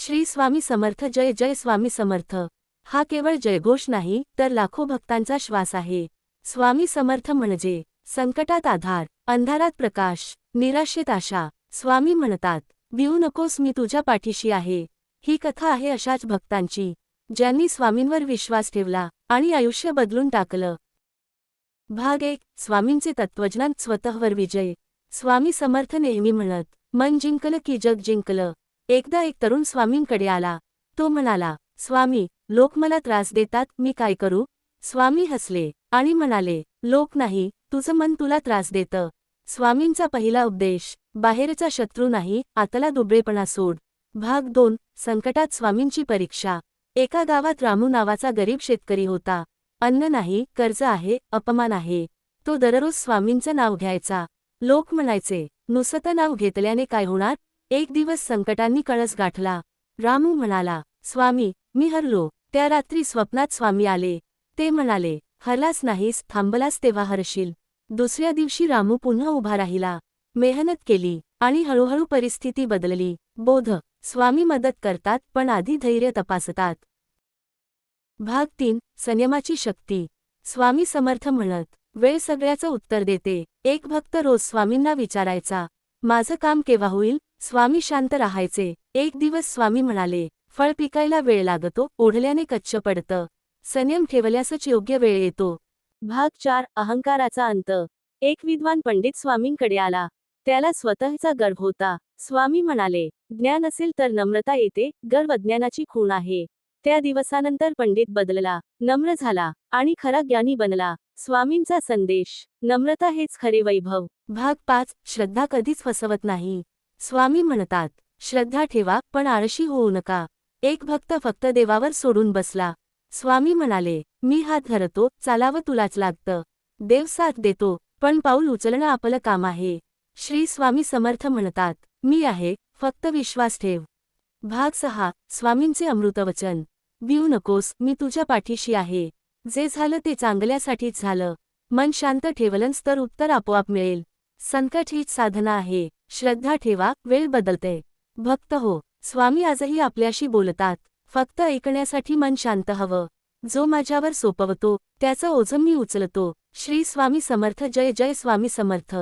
श्री स्वामी समर्थ, जय जय स्वामी समर्थ। हा केवळ जयघोष नाही तर लाखो भक्तांचा श्वास आहे। स्वामी समर्थ म्हणजे संकटात आधार, अंधारात प्रकाश, निराशेत आशा। स्वामी म्हणतात, भिवू नकोस, मी तुझ्या पाठीशी आहे। ही कथा आहे अशाच भक्तांची, ज्यांनी स्वामींवर विश्वास ठेवला आणि आयुष्य बदलून टाकलं। भाग 1, स्वामींचे तत्वज्ञान, स्वतःवर विजय। स्वामी समर्थ नेहमी म्हणत, मन जिंकलं की जग जिंकलं। एकदा एक तरुण स्वामींकडे आला। तो म्हणाला, स्वामी, लोक मला त्रास देतात, मी काय करू? स्वामी हसले आणि म्हणाले, लोक नाही, तुझं मन तुला त्रास देतं। स्वामींचा पहिला उपदेश, बाहेरचा शत्रू नाही, आतला दुबळेपणा सोड। भाग 2, संकटात स्वामींची परीक्षा। एका गावात रामू नावाचा गरीब शेतकरी होता। अन्न नाही, कर्ज आहे, अपमान आहे। तो दररोज स्वामींचं नाव घ्यायचा। लोक म्हणायचे, नुसतं नाव घेतल्याने काय होणार? एक दिवस संकटांनी कळस गाठला। रामू म्हणाला, स्वामी, मी हरलो। त्या रात्री स्वप्नात स्वामी आले। ते म्हणाले, हरलास नाहीस, थांबलास तेव्हा हरशील। दुसऱ्या दिवशी रामू पुन्हा उभा राहिला, मेहनत केली आणि हळूहळू परिस्थिती बदलली। बोध, स्वामी मदत करतात पण आधी धैर्य तपासतात। भाग 3, संयमाची शक्ती। स्वामी समर्थ म्हणत, वेळ सगळ्याचं उत्तर देते। एक भक्त रोज स्वामींना विचारायचा, माझं काम केव्हा होईल? स्वामी शांत राहायचे। एक दिवस स्वामी म्हणाले, फळ पिकायला वेळ लागतो, ओढल्याने कच्चं पडतं। संयम ठेवल्यासच योग्य वेळ येतो। भाग 4, अहंकाराचा अंत। एक विद्वान पंडित स्वामींकडे आला। त्याला स्वतःचा गर्व होता। स्वामी म्हणाले, ज्ञान असेल तर नम्रता येते, गर्व अज्ञानाची खूण आहे। त्या दिवसानंतर पंडित बदलला, नम्र झाला आणि खरा ज्ञानी बनला। स्वामींचा संदेश, नम्रता हेच खरे वैभव। भाग 5, श्रद्धा कधीच फसवत नाही। स्वामी म्हणतात, श्रद्धा ठेवा पण आळशी होऊ नका। एक भक्त फक्त देवावर सोडून बसला। स्वामी म्हणाले, मी हात धरतो, चालावं तुलाच लागतं। देव साथ देतो, पण पाऊल उचलणं आपलं काम आहे। श्री स्वामी समर्थ म्हणतात, मी आहे, फक्त विश्वास ठेव। भाग 6, स्वामींचे अमृतवचन। भिवू नकोस, मी तुझ्या पाठीशी आहे। जे झालं ते चांगल्यासाठीच झालं। मन शांत ठेवलंस तर उत्तर आपोआप मिळेल। संकट हीच साधना आहे। श्रद्धा ठेवा, वेळ बदलते। भक्त हो, स्वामी आजही आपल्याशी बोलतात, फक्त ऐकण्यासाठी मन शांत हवं। जो माझ्यावर सोपवतो त्याचं ओझं मी उचलतो। श्री स्वामी समर्थ, जय जय स्वामी समर्थ।